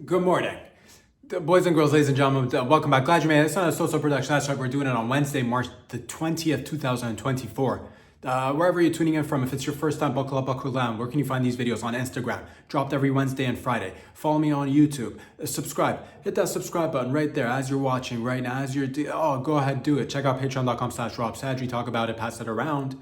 Good morning. Boys and girls, ladies and gentlemen, welcome back. Glad you made it. It's not a social production. That's right. We're doing it on Wednesday, March the 20th, 2024. Wherever you're tuning in from, if it's your first time, buckle up, buckle down. Where can you find these videos? On Instagram. Dropped every Wednesday and Friday. Follow me on YouTube. Subscribe. Hit that subscribe button right there as you're watching right now. Go ahead, do it. Check out patreon.com/RobSadri. Talk about it, pass it around.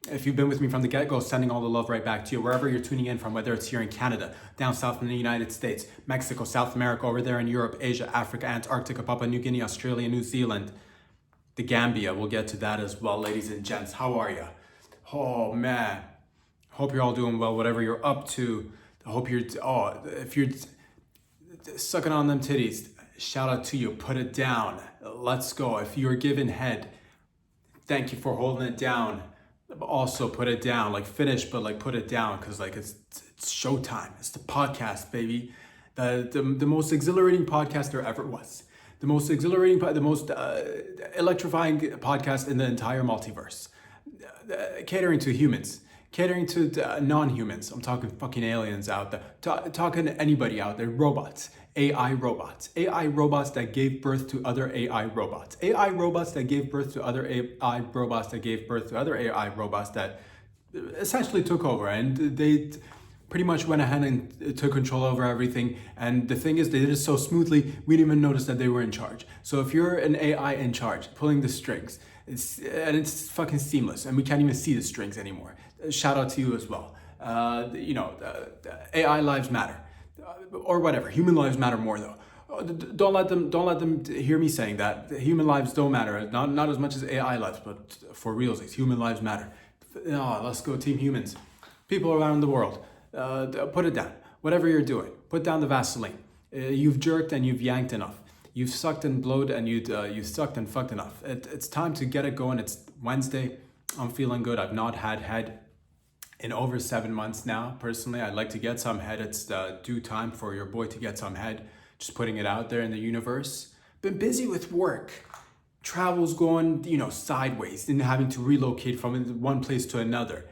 If you've been with me from the get-go, sending all the love right back to you, wherever you're tuning in from, whether it's here in Canada, down south in the United States, Mexico, South America, over there in Europe, Asia, Africa, Antarctica, Papua New Guinea, Australia, New Zealand, the Gambia. We'll get to that as well, ladies and gents. How are you? Oh, man. Hope you're all doing well, whatever you're up to. I hope if you're sucking on them titties, shout out to you. Put it down. Let's go. If you're giving head, thank you for holding it down. Also put it down, like finish, but like put it down, because like it's showtime. It's the podcast, baby. The most exhilarating podcast there ever was. The most exhilarating, the most electrifying podcast in the entire multiverse. Catering to humans, catering to non-humans. I'm talking fucking aliens out there. Talking to anybody out there. Robots. AI robots that gave birth to other AI robots, AI robots that gave birth to other AI robots that gave birth to other AI robots that essentially took over, and they pretty much went ahead and took control over everything. And the thing is, they did it so smoothly, we didn't even notice that they were in charge. So if you're an AI in charge, pulling the strings, it's fucking seamless, and we can't even see the strings anymore. Shout out to you as well. AI lives matter. Or whatever. Human lives matter more, though. Don't let them hear me saying that. Human lives don't matter. Not as much as AI lives, but for realsies, human lives matter. Let's go, Team Humans. People around the world, put it down. Whatever you're doing, put down the Vaseline. You've jerked and you've yanked enough. You've sucked and blowed and you've sucked and fucked enough. It's time to get it going. It's Wednesday. I'm feeling good. I've not had head in over 7 months now. Personally, I'd like to get some head. It's due time for your boy to get some head. Just putting it out there in the universe. Been busy with work. Travel's going, sideways, and having to relocate from one place to another.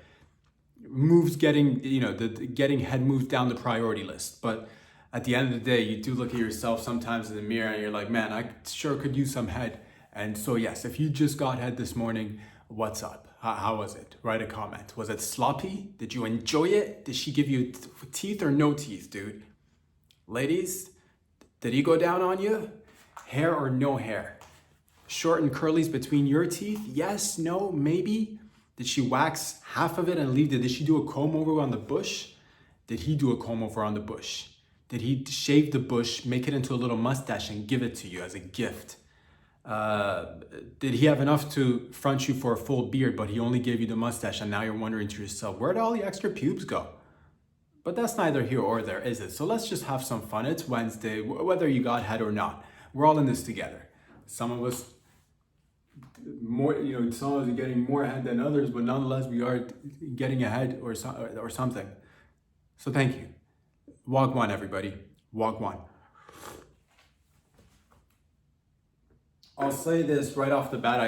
Moves getting head moved down the priority list. But at the end of the day, you do look at yourself sometimes in the mirror and you're like, man, I sure could use some head. And so yes, if you just got head this morning, what's up? How was it? Write a comment. Was it sloppy? Did you enjoy it? Did she give you teeth or no teeth, dude? Ladies, did he go down on you? Hair or no hair? Short and curlies between your teeth? Yes, no, maybe? Did she wax half of it and leave it? Did she do a comb over on the bush? Did he do a comb over on the bush? Did he shave the bush, make it into a little mustache and give it to you as a gift? Did he have enough to front you for a full beard, but he only gave you the mustache, and now you're wondering to yourself, where'd all the extra pubes go? But that's neither here or there, is it? So let's just have some fun. It's Wednesday, whether you got head or not. We're all in this together. Some of us more, some of us are getting more head than others, but nonetheless, we are getting ahead or something. So thank you. Walk one, everybody. Walk one. I'll say this right off the bat.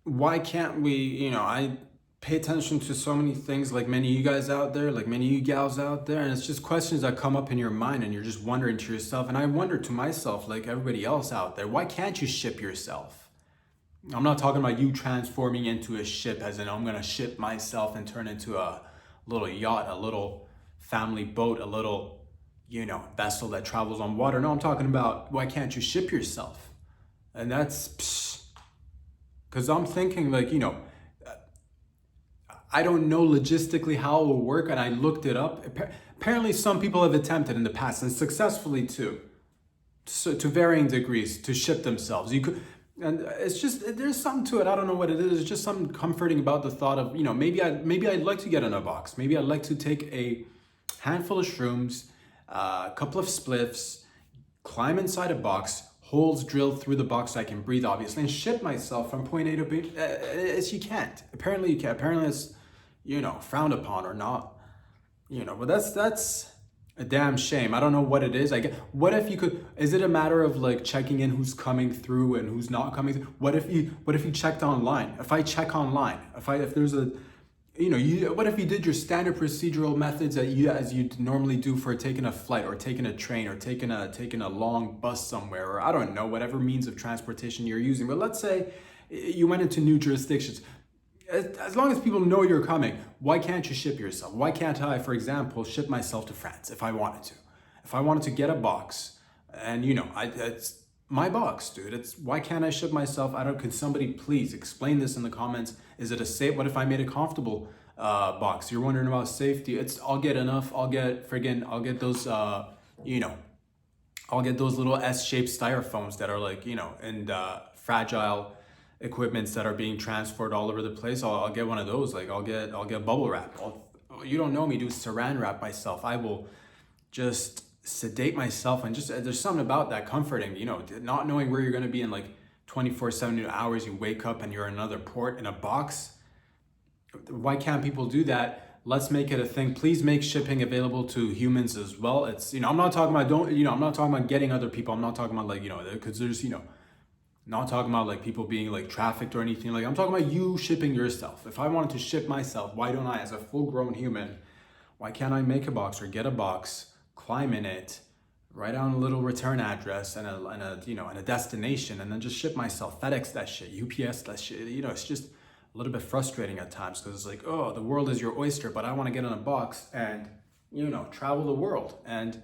Why can't we, I pay attention to so many things, like many of you guys out there, like many of you gals out there, and it's just questions that come up in your mind and you're just wondering to yourself. And I wonder to myself, like everybody else out there, why can't you ship yourself? I'm not talking about you transforming into a ship, as in I'm going to ship myself and turn into a little yacht, a little family boat, a little vessel that travels on water. No, I'm talking about, why can't you ship yourself? And that's because I'm thinking, like, I don't know logistically how it will work, and I looked it up. Apparently some people have attempted in the past, and successfully too, so to varying degrees, to ship themselves. You could, and it's just, there's something to it. I don't know what it is. It's just something comforting about the thought of, maybe I'd like to get in a box. Maybe I'd like to take a handful of shrooms, a couple of spliffs, climb inside a box, holes drilled through the box so I can breathe, obviously, and ship myself from point A to B. You can't. Apparently you can't. Apparently it's, frowned upon or not. But that's a damn shame. I don't know what it is. What if you could, is it a matter of like checking in who's coming through and who's not coming through? What if you checked online? If I check online, if there's a, what if you did your standard procedural methods that you as you normally do for taking a flight or taking a train or taking a long bus somewhere, or I don't know, whatever means of transportation you're using. But let's say you went into new jurisdictions. As long as people know you're coming, why can't you ship yourself? Why can't I, for example, ship myself to France if I wanted to? If I wanted to get a box, and it's my box, dude. Why can't I ship myself? Could somebody please explain this in the comments? Is it a safe? What if I made a comfortable box? You're wondering about safety. I'll get enough. I'll get those I'll get those little S-shaped styrofoams that are like, and fragile equipments that are being transferred all over the place. I'll get one of those. Like I'll get bubble wrap. You don't know me, do saran wrap myself. I will just sedate myself, and just there's something about that comforting, not knowing where you're going to be in like 24/7 hours. You wake up and you're in another port in a box. Why can't people do that? Let's make it a thing. Please make shipping available to humans as well. It's I'm not talking about I'm not talking about getting other people. I'm not talking about like because there's not talking about like people being like trafficked or anything. Like I'm talking about you shipping yourself. If I wanted to ship myself, why don't I, as a full-grown human, why can't I make a box or get a box, climb in it, write down a little return address and a destination, and then just ship myself, FedEx that shit, UPS that shit. It's just a little bit frustrating at times because it's like, oh, the world is your oyster, but I want to get in a box and travel the world. And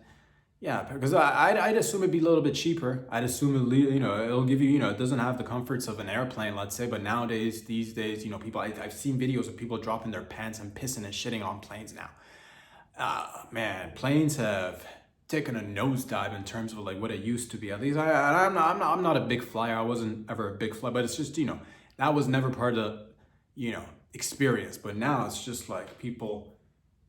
yeah, because I'd assume it'd be a little bit cheaper. I'd assume it'll give you, it doesn't have the comforts of an airplane, let's say. But these days, people, I've seen videos of people dropping their pants and pissing and shitting on planes now. Man, planes have taken a nosedive in terms of like what it used to be. At least I'm not a big flyer. I wasn't ever a big flyer, but it's just that was never part of the experience. But now it's just like people.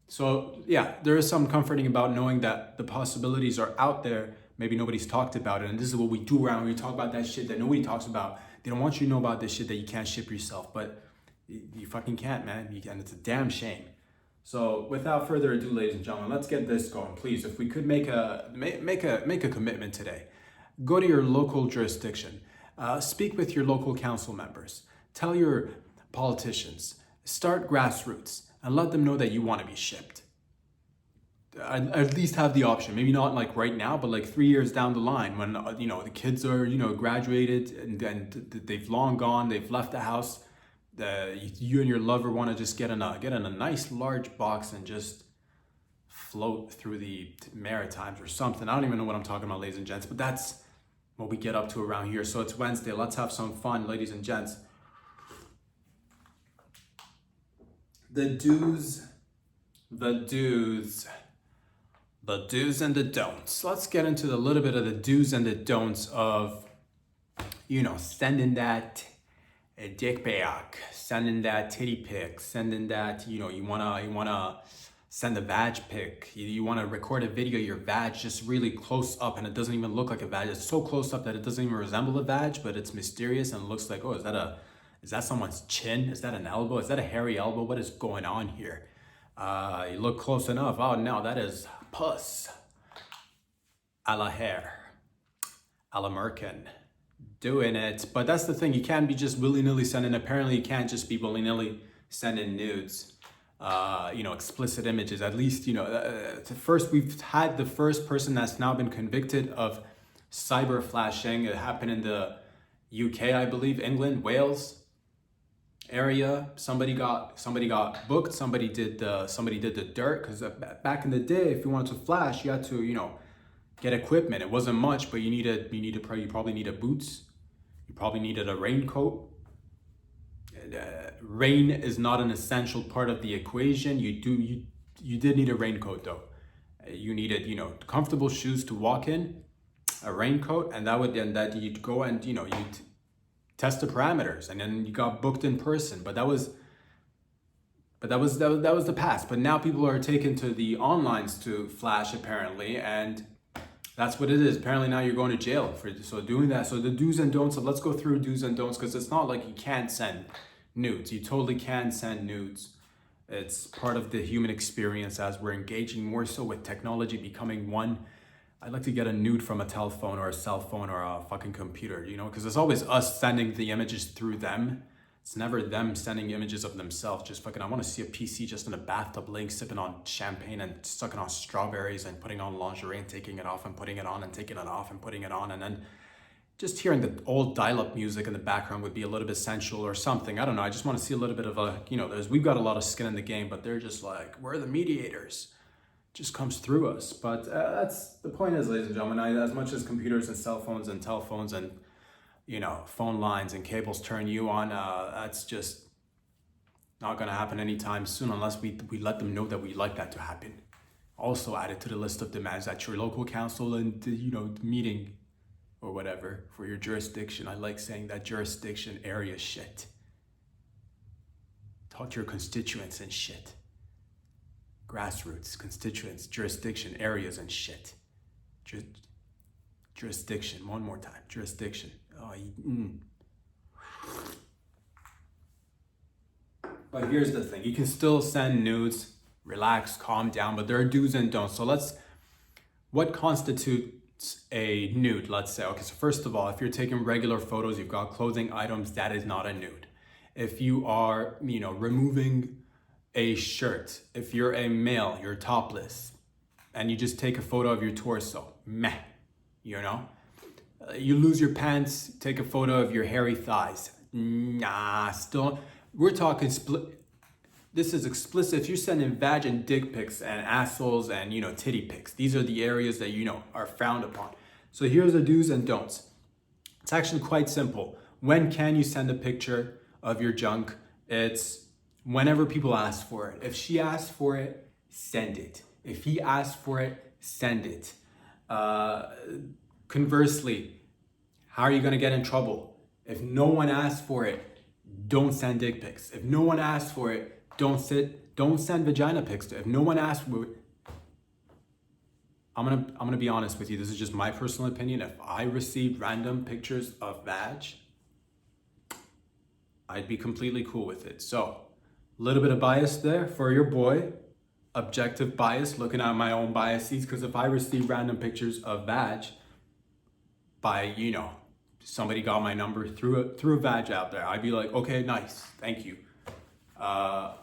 So yeah, there is some comforting about knowing that the possibilities are out there. Maybe nobody's talked about it, and this is what we do around when we talk about that shit that nobody talks about. They don't want you to know about this shit that you can't ship yourself, but you fucking can't, man. You can. It's a damn shame. So without further ado, ladies and gentlemen, let's get this going, please. If we could make a commitment today, go to your local jurisdiction, speak with your local council members, tell your politicians, start grassroots, and let them know that you want to be shipped. At least have the option. Maybe not like right now, but like 3 years down the line when the kids are graduated and they've long gone, they've left the house. You and your lover want to just get in a nice large box and just float through the Maritimes or something. I don't even know what I'm talking about, ladies and gents, but that's what we get up to around here. So it's Wednesday. Let's have some fun, ladies and gents. The do's and the don'ts. Let's get into a little bit of the do's and the don'ts of, sending that dick pic, sending that titty pic, sending that, you wanna send a vag pic. You wanna record a video of your vag just really close up and it doesn't even look like a vag. It's so close up that it doesn't even resemble a vag, but it's mysterious and it looks like, oh, is that someone's chin? Is that an elbow? Is that a hairy elbow? What is going on here? You look close enough. Oh no, that is puss. A la hair. A la merkin. Doing it. But that's the thing. You can't be just willy-nilly sending. Apparently you can't just be willy-nilly sending nudes. Explicit images. At least, first we've had the first person that's now been convicted of cyber flashing. It happened in the UK, I believe, England, Wales area. Somebody got booked. Somebody did the dirt, because back in the day, if you wanted to flash, you had to get equipment. It wasn't much, but you probably needed boots. You probably needed a raincoat. Rain is not an essential part of the equation. You did need a raincoat though. You needed comfortable shoes to walk in, a raincoat, and that you'd go and you'd test the parameters, and then you got booked in person. But that was the past. But now people are taken to the onlines to flash apparently, and that's what it is. Apparently now you're going to jail for doing that. So the do's and don'ts. So let's go through do's and don'ts, because it's not like you can't send nudes. You totally can send nudes. It's part of the human experience as we're engaging more so with technology becoming one. I'd like to get a nude from a telephone or a cell phone or a fucking computer, because it's always us sending the images through them. It's never them sending images of themselves. Just fucking, I want to see a PC just in a bathtub laying, sipping on champagne and sucking on strawberries and putting on lingerie and taking it off and putting it on and taking it off and putting it on. And then just hearing the old dial-up music in the background would be a little bit sensual or something. I don't know. I just want to see a little bit of a, we've got a lot of skin in the game, but they're just like, we're the mediators. It just comes through us. But that's the point is, ladies and gentlemen, as much as computers and cell phones and telephones and phone lines and cables turn you on, that's just not going to happen anytime soon unless we let them know that we like that to happen. Also added to the list of demands at your local council and, meeting or whatever for your jurisdiction. I like saying that jurisdiction area shit. Talk to your constituents and shit. Grassroots, constituents, jurisdiction, areas and shit. Jurisdiction, one more time, jurisdiction. But here's the thing, you can still send nudes, relax, calm down, but there are do's and don'ts. So what constitutes a nude, let's say? Okay, so first of all, if you're taking regular photos, you've got clothing items, that is not a nude. If you are, removing a shirt, if you're a male, you're topless, and you just take a photo of your torso, meh, You lose your pants, take a photo of your hairy thighs. Nah, still, we're talking this is explicit. If you're sending vag and dick pics and assholes and, titty pics, these are the areas that, are frowned upon. So here's the do's and don'ts. It's actually quite simple. When can you send a picture of your junk? It's whenever people ask for it. If she asks for it, send it. If he asks for it, send it. Conversely, how are you going to get in trouble? If no one asks for it, don't send dick pics. If no one asks for it, don't send vagina pics. If no one asks for it, I'm gonna be honest with you. This is just my personal opinion. If I received random pictures of vag, I'd be completely cool with it. So, a little bit of bias there for your boy. Objective bias, looking at my own biases. Because if I receive random pictures of vag by, somebody got my number through a vag out there, I'd be like, okay, nice, thank you. Of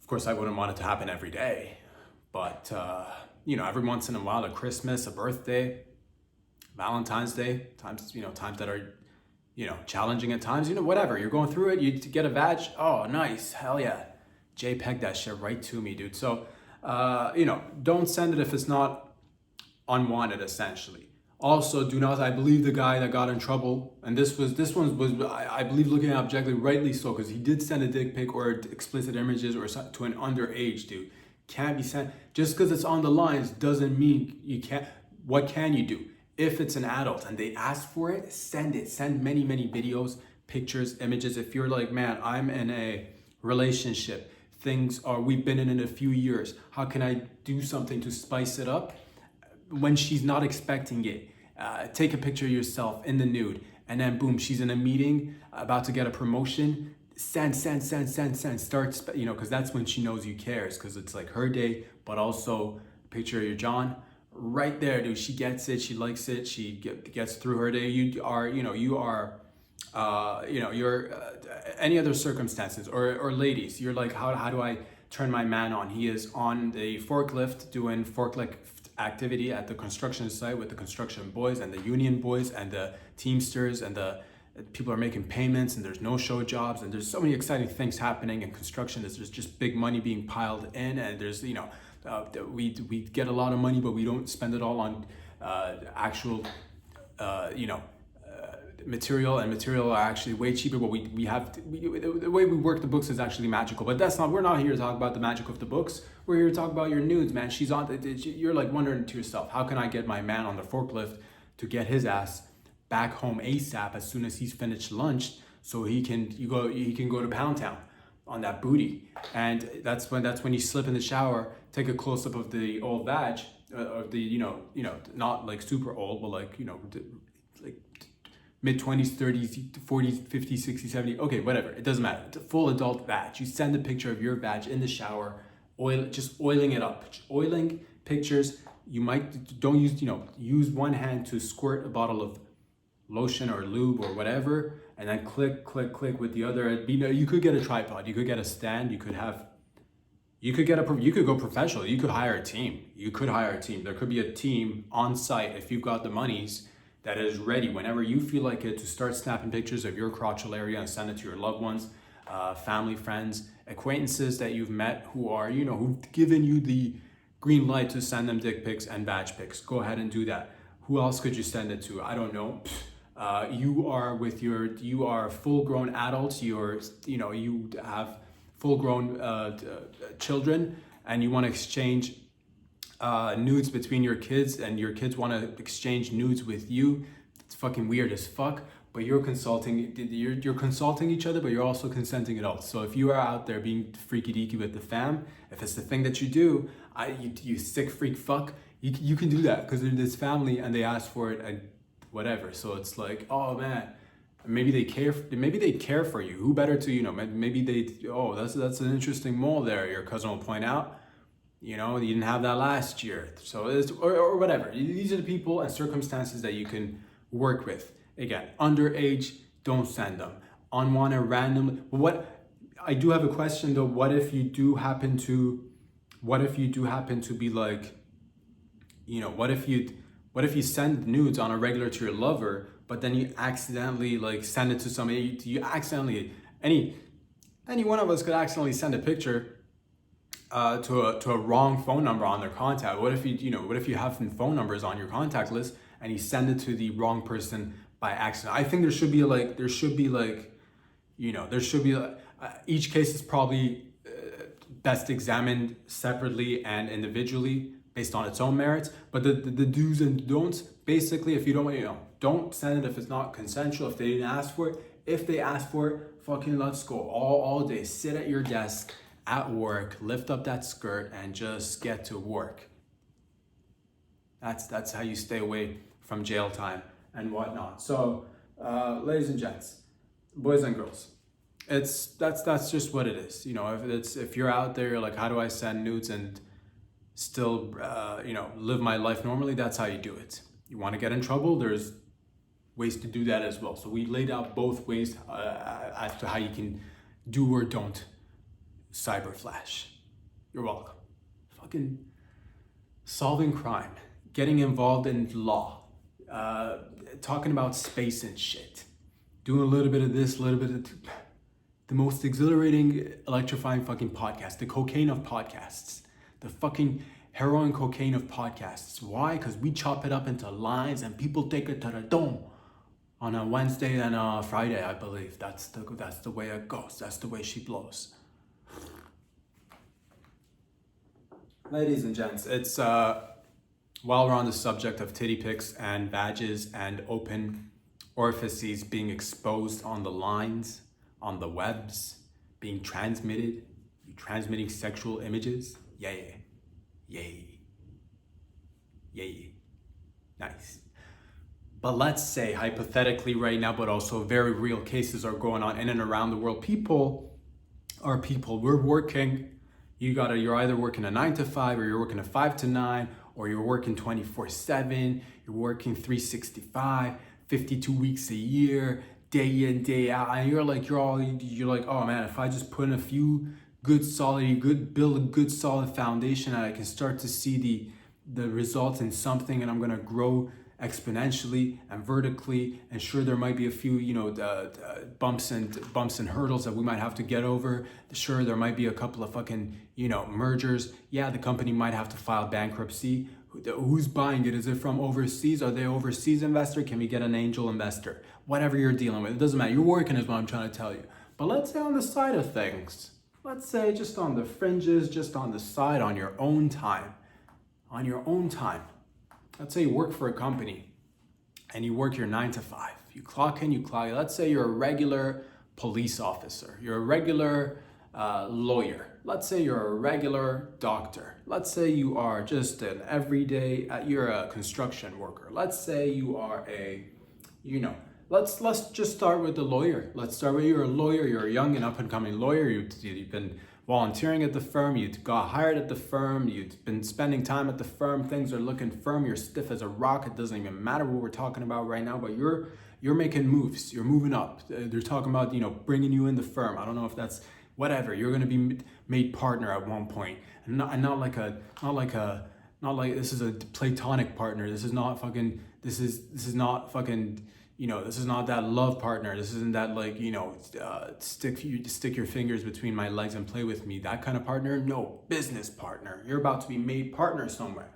course, I wouldn't want it to happen every day, but every once in a while, a Christmas, a birthday, Valentine's Day, times that are, challenging at times, whatever, you're going through it, you get a vag, oh, nice, hell yeah, JPEG that shit right to me, dude. So, don't send it if it's not unwanted, essentially. Also, do not, I believe the guy that got in trouble, and this one was, I believe, looking at objectively, rightly so, because he did send a dick pic or explicit images or to an underage, dude. Can't be sent. Just because it's on the lines doesn't mean you can't. What can you do? If it's an adult and they ask for it, send it. Send many, many videos, pictures, images. If you're like, man, I'm in a relationship, we've been in it a few years, how can I do something to spice it up? When she's not expecting it, take a picture of yourself in the nude, and then boom, she's in a meeting, about to get a promotion, send, start, because that's when she knows you cares, because it's like her day, but also picture of your John, right there, dude, she gets it, she likes it, she gets through her day, you're any other circumstances, or ladies, you're like, how do I turn my man on? He is on the forklift, doing forklift activity at the construction site with the construction boys and the union boys and the Teamsters, and the people are making payments, and there's no show jobs, and there's so many exciting things happening in construction. There's just big money being piled in, and there's we get a lot of money, but we don't spend it all on actual material, and material are actually way cheaper, but the way we work the books is actually magical. But we're not here to talk about the magic of the books. We're here to talk about your nudes, man. You're like wondering to yourself, how can I get my man on the forklift to get his ass back home ASAP as soon as he's finished lunch, so he can go to Pound Town on that booty. And that's when you slip in the shower, take a close up of the old vag, of the not like super old, but like like mid-20s, 30s, 40s, 50s, 60s, 70s, okay, whatever, it doesn't matter. It's a full adult vag. You send a picture of your vag in the shower, just oiling it up. Oiling pictures, use one hand to squirt a bottle of lotion or lube or whatever, and then click with the other. You could get a tripod, you could get a stand, you could go professional. You could hire a team. There could be a team on site if you've got the monies that is ready whenever you feel like it to start snapping pictures of your crotchal area and send it to your loved ones, family, friends, acquaintances that you've met who are, who've given you the green light to send them dick pics and badge pics. Go ahead and do that. Who else could you send it to? I don't know. You are full-grown adults. You have full-grown children, and you want to exchange nudes between your kids, and your kids want to exchange nudes with you. It's fucking weird as fuck. But you're consulting each other, but you're also consenting adults. So if you are out there being freaky deaky with the fam, if it's the thing that you do, you sick freak fuck, you can do that because they're this family and they ask for it and whatever. So it's like, oh man, maybe they care for you. Who better to, maybe that's an interesting mole there. Your cousin will point out, you didn't have that last year. So it's, or whatever. These are the people and circumstances that you can work with. Again, underage, don't send them. Unwanted, random. What I do have a question though. What if you do happen to be like, what if you send nudes on a regular to your lover, but then you accidentally like send it to somebody? Any one of us could accidentally send a picture to a wrong phone number on their contact. What if you have some phone numbers on your contact list and you send it to the wrong person by accident? I think each case is probably best examined separately and individually based on its own merits. But the do's and don'ts, basically, if you don't send it if it's not consensual, if they didn't ask for it. If they ask for it, fucking let's go all day. Sit at your desk at work, lift up that skirt and just get to work. That's how you stay away from jail time and whatnot. So, ladies and gents, boys and girls, that's just what it is. If you're out there, you're like, how do I send nudes and still, live my life normally? That's how you do it. You want to get in trouble? There's ways to do that as well. So we laid out both ways as to how you can do or don't cyber flash. You're welcome. Fucking solving crime, getting involved in law, talking about space and shit, doing a little bit of this, a little bit of the most exhilarating, electrifying fucking podcast, the cocaine of podcasts, the fucking heroin cocaine of podcasts. Why? Because we chop it up into lines and people take it to the dome on a Wednesday and a Friday, I believe. That's the way it goes. That's the way she blows. Ladies and gents, it's while we're on the subject of titty pics and badges and open orifices being exposed on the lines, on the webs, being transmitting sexual images. Yay. Nice. But let's say hypothetically right now, but also very real cases are going on in and around the world. People, we're working. You're either working a 9 to 5 or you're working a 5 to 9, or you're working 24/7, you're working 365, 52 weeks a year, day in, day out. And you're like, oh man, if I just put in a few build a good solid foundation, and I can start to see the results in something, and I'm gonna grow exponentially and vertically. And sure, there might be a few, bumps and hurdles that we might have to get over. Sure, there might be a couple of fucking, mergers. Yeah, the company might have to file bankruptcy. Who's buying it? Is it from overseas? Are they overseas investor? Can we get an angel investor? Whatever you're dealing with, it doesn't matter. You're working is what I'm trying to tell you. But let's say on the side of things, let's say just on the fringes, just on the side, on your own time. Let's say you work for a company and you work your 9 to 5. You clock in, let's say you're a regular police officer. You're a regular lawyer. Let's say you're a regular doctor. Let's say you are just an everyday, you're a construction worker. Let's say you are let's just start with the lawyer. Let's start with you're a lawyer, you're a young and up and coming lawyer. You've been volunteering at the firm, you got hired at the firm, you've been spending time at the firm, things are looking firm, you're stiff as a rock, it doesn't even matter what we're talking about right now, but you're You're making moves. You're moving up. They're talking about, bringing you in the firm. I don't know if that's whatever. You're going to be made partner at one point, and not like this is a platonic partner. This is not fucking. This is not fucking. This is not that love partner. This isn't that stick your fingers between my legs and play with me. That kind of partner. No, business partner. You're about to be made partner somewhere.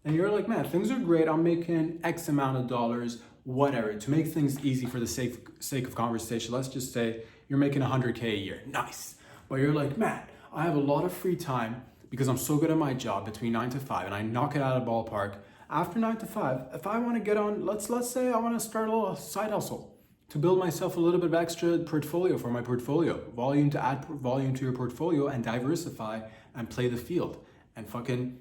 And you're like, man, things are great. I'm making X amount of dollars, whatever. To make things easy for the sake of conversation, let's just say you're making 100K a year. Nice. But you're like, man, I have a lot of free time because I'm so good at my job between 9 to 5 and I knock it out of the ballpark. After 9 to 5, if I want to get on, let's say I want to start a little side hustle to build myself a little bit of extra portfolio for my portfolio, volume to add volume to your portfolio and diversify and play the field and fucking,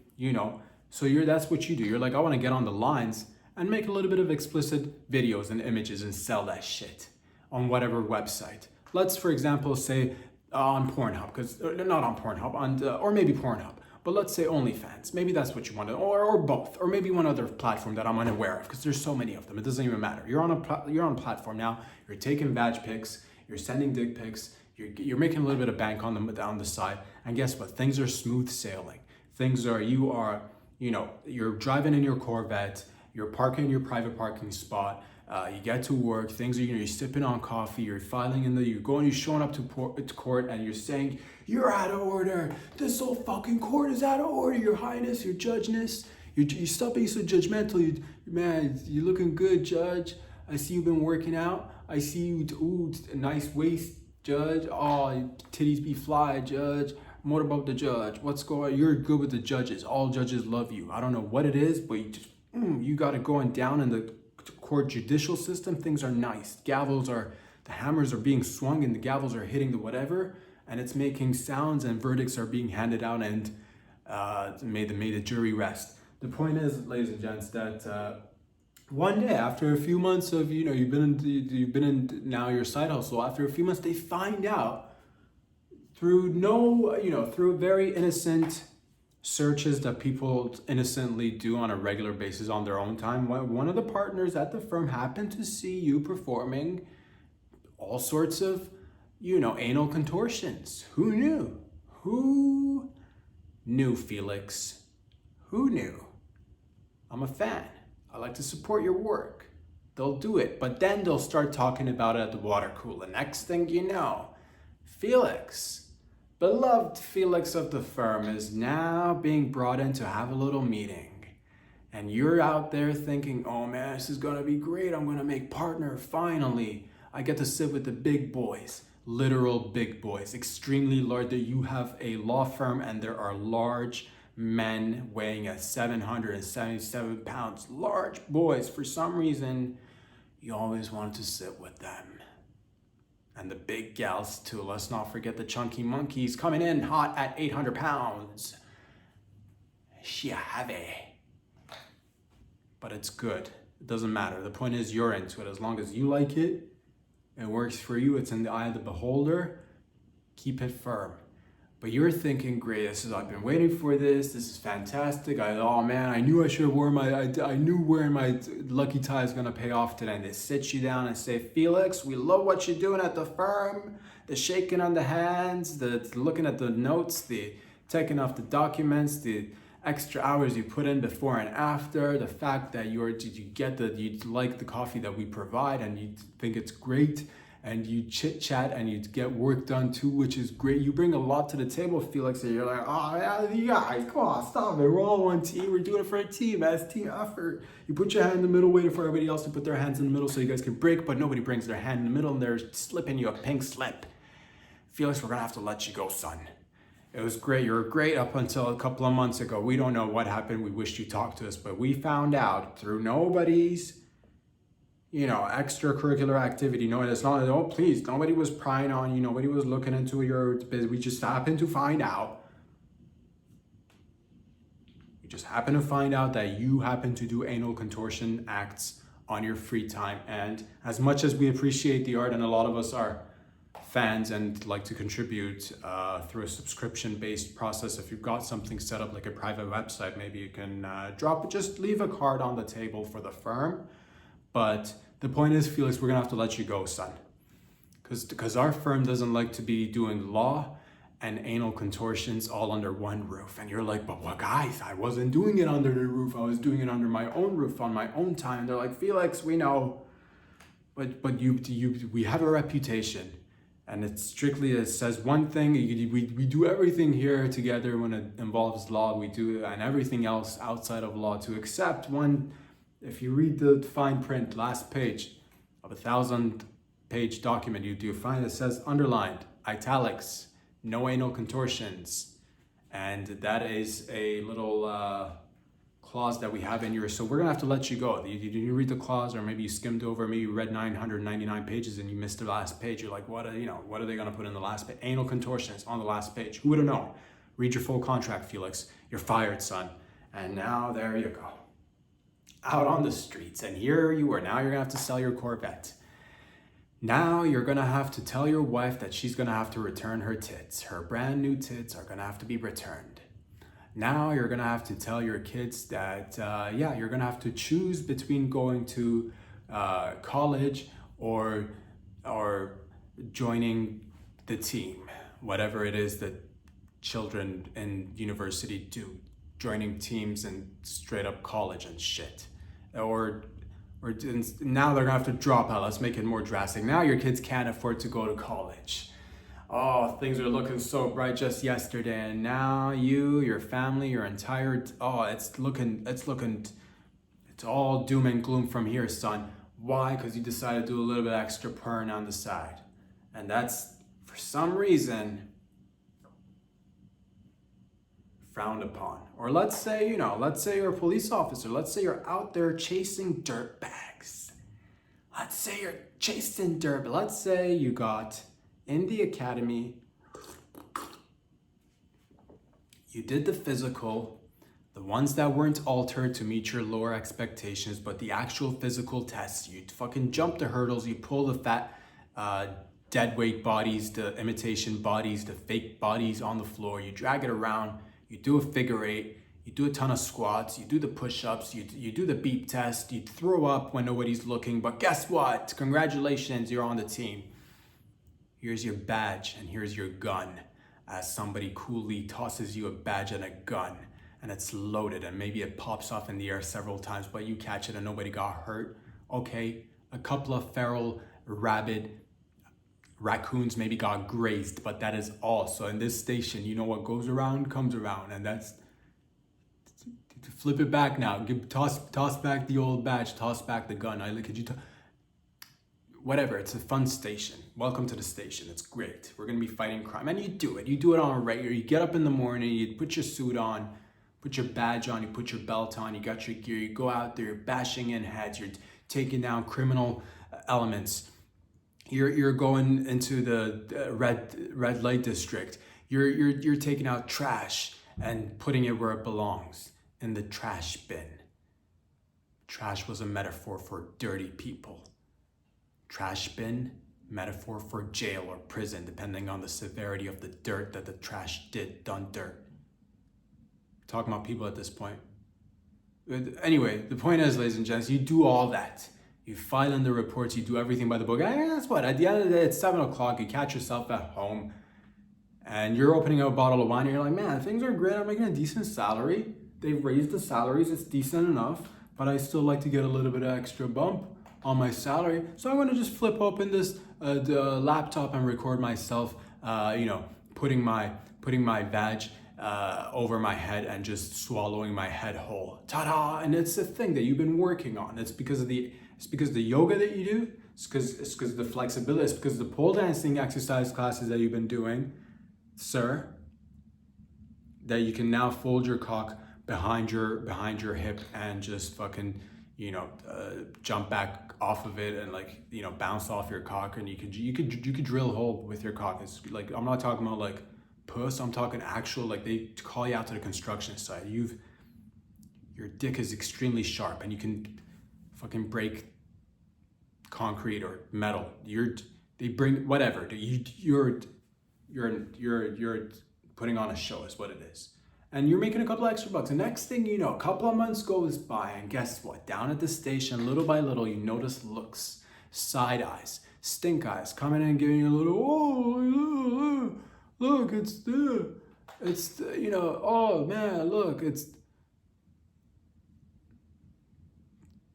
so that's what you do. You're like, I want to get on the lines and make a little bit of explicit videos and images and sell that shit on whatever website. Let's, for example, say on Pornhub, because not on Pornhub, or maybe Pornhub, but let's say OnlyFans. Maybe that's what you want to, or both, or maybe one other platform that I'm unaware of, because there's so many of them. It doesn't even matter. You're on a platform now. You're taking badge pics. You're sending dick pics. You're making a little bit of bank on the side. And guess what? Things are smooth sailing. You're driving in your Corvette. You're parking in your private parking spot. You get to work, things are, you're sipping on coffee, you're you're showing up to court and you're saying, you're out of order. This whole fucking court is out of order, Your Highness, Your Judgeness. You stop being so judgmental. You're looking good, Judge. I see you've been working out. I see you, nice waist, Judge. Oh, titties be fly, Judge. What about the judge? What's going on? You're good with the judges. All judges love you. I don't know what it is, but you got it going down in the court judicial system. Things are nice. The hammers are being swung and the gavels are hitting the whatever, and it's making sounds and verdicts are being handed out and may the jury rest. The point is, ladies and gents, that one day after a few months of you've been in now your side hustle, after a few months they find out through very innocent searches that people innocently do on a regular basis on their own time. One of the partners at the firm happened to see you performing all sorts of, anal contortions. Who knew? Who knew, Felix? Who knew? I'm a fan. I like to support your work. They'll do it, but then they'll start talking about it at the water cooler. Next thing you know, Felix, beloved Felix of the firm, is now being brought in to have a little meeting. And you're out there thinking, oh man, this is gonna be great. I'm gonna make partner, finally. I get to sit with the big boys, literal big boys, extremely large. That you have a law firm and there are large men weighing at 777 pounds, large boys. For some reason, you always wanted to sit with them. And the big gals too. Let's not forget the chunky monkeys coming in hot at 800 pounds. Shiave. But it's good. It doesn't matter. The point is you're into it. As long as you like it, it works for you, it's in the eye of the beholder, keep it firm. But you're thinking, great, I've been waiting for this is fantastic. I knew I should have worn I knew wearing my lucky tie is gonna pay off today. And they sit you down and say, Felix, we love what you're doing at the firm. The shaking on the hands, the looking at the notes, the taking off the documents, the extra hours you put in before and after, the fact that you like the coffee that we provide and you think it's great. And you chit chat and you get work done too, which is great. You bring a lot to the table, Felix, and you're like, oh yeah, you guys, come on, stop it. We're all one team. We're doing it for a team, as team effort. You put your hand in the middle, waiting for everybody else to put their hands in the middle so you guys can break, but nobody brings their hand in the middle and they're slipping you a pink slip. Felix, we're gonna have to let you go, son. It was great. You were great up until a couple of months ago. We don't know what happened. We wished you talked to us, but we found out through nobody's extracurricular activity. No, it's not, oh, please, nobody was prying on you. Nobody was looking into your business. We just happened to find out. We just happened to find out that you happen to do anal contortion acts on your free time. And as much as we appreciate the art, and a lot of us are fans and like to contribute through a subscription-based process, if you've got something set up like a private website, maybe you can just leave a card on the table for the firm. But The point is, Felix, we're gonna have to let you go, son. Because our firm doesn't like to be doing law and anal contortions all under one roof. And you're like, but what, guys, I wasn't doing it under the roof. I was doing it under my own roof on my own time. And they're like, Felix, we know, but we have a reputation, and it says one thing. We do everything here together when it involves law. We do, and everything else outside of law too, except one. If you read the fine print, last page of a 1,000-page document, you find it says underlined, italics, no anal contortions. And that is a little clause that we have in yours. So we're gonna have to let you go. Did you read the clause, or maybe you skimmed over, maybe you read 999 pages and you missed the last page? You're like, what are they gonna put in the last page? Anal contortions on the last page. Who would have known? Read your full contract, Felix. You're fired, son. And now there you go. Out on the streets, and here you are. Now you're gonna have to sell your Corvette. Now you're gonna have to tell your wife that she's gonna have to return her tits. Her brand new tits are gonna have to be returned. Now you're gonna have to tell your kids that, you're gonna have to choose between going to college or joining the team, whatever it is that children in university do, joining teams and straight up college and shit. Or now they're gonna have to drop out. Let's make it more drastic. Now your kids can't afford to go to college. Oh, things are looking so bright just yesterday, and now your family, your entire, it's all doom and gloom from here, son. Why? Because you decided to do a little bit extra purring on the side. And that's, for some reason, frowned upon. Or let's say you're a police officer. Let's say you're out there chasing dirt bags. Let's say you're chasing dirt. Let's say you got in the academy, you did the physical, the ones that weren't altered to meet your lower expectations, but the actual physical tests. You fucking jump the hurdles, you pull the fat, dead weight bodies, the imitation bodies, the fake bodies on the floor, you drag it around, you do a figure eight, you do a ton of squats, you do the push-ups, you do the beep test, you throw up when nobody's looking, but guess what? Congratulations, you're on the team. Here's your badge and here's your gun, as somebody coolly tosses you a badge and a gun, and it's loaded, and maybe it pops off in the air several times, but you catch it and nobody got hurt. Okay, a couple of feral rabid raccoons maybe got grazed, but that is all. So in this station, you know what goes around comes around, and that's, flip it back now. Toss back the old badge, toss back the gun. Whatever, it's a fun station. Welcome to the station, it's great. We're gonna be fighting crime, and you do it on a regular. You get up in the morning, you put your suit on, put your badge on, you put your belt on, you got your gear, you go out there, you're bashing in heads, you're taking down criminal elements. You're going into the red light district. You're taking out trash and putting it where it belongs, in the trash bin. Trash was a metaphor for dirty people. Trash bin, metaphor for jail or prison, depending on the severity of the dirt that the trash done dirt. Talking about people at this point. Anyway, the point is, ladies and gents, you do all that. You file in the reports, you do everything by the book. And guess what? At the end of the day, it's 7 o'clock, you catch yourself at home, and you're opening a bottle of wine, and you're like, man, things are great, I'm making a decent salary. They've raised the salaries, it's decent enough, but I still like to get a little bit of extra bump on my salary. So I'm gonna just flip open this the laptop and record myself, putting my badge over my head and just swallowing my head whole. Ta-da! And it's a thing that you've been working on. It's because of the yoga that you do. It's because of the flexibility. It's because of the pole dancing exercise classes that you've been doing, sir. That you can now fold your cock behind your hip and just fucking jump back off of it and bounce off your cock, and you could drill a hole with your cock. It's like, I'm not talking about like puss, I'm talking actual, like they call you out to the construction site. Your dick is extremely sharp and you can fucking break concrete or metal. They bring whatever. You're putting on a show is what it is. and you're making a couple extra bucks. The next thing you know, a couple of months goes by, and guess what? Down at the station, little by little, you notice looks, side eyes, stink eyes coming in and giving you a little, oh, look, oh man, look, it's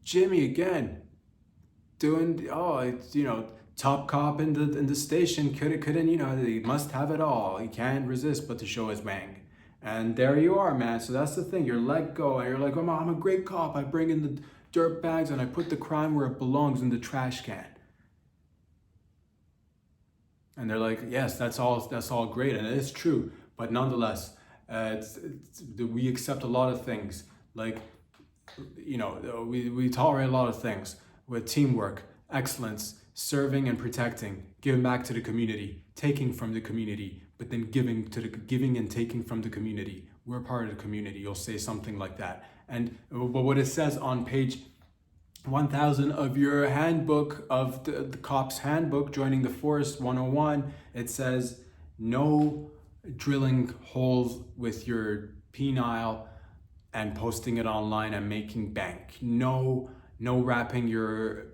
Jimmy again, doing, top cop in the station, couldn't, he must have it all. He can't resist but to show his wang. And there you are, man. So that's the thing. You're let go and you're like, oh, I'm a great cop. I bring in the dirt bags and I put the crime where it belongs, in the trash can. And they're like, yes, that's all great. And it is true. But nonetheless, we accept a lot of things. Like, we tolerate a lot of things with teamwork, excellence, serving and protecting, giving back to the community, taking from the community, but then giving and taking from the community. We're part of the community. You'll say something like that. But what it says on page 1000 of your handbook, of the cop's handbook, Joining the Force 101, it says no drilling holes with your penile and posting it online and making bank. No wrapping your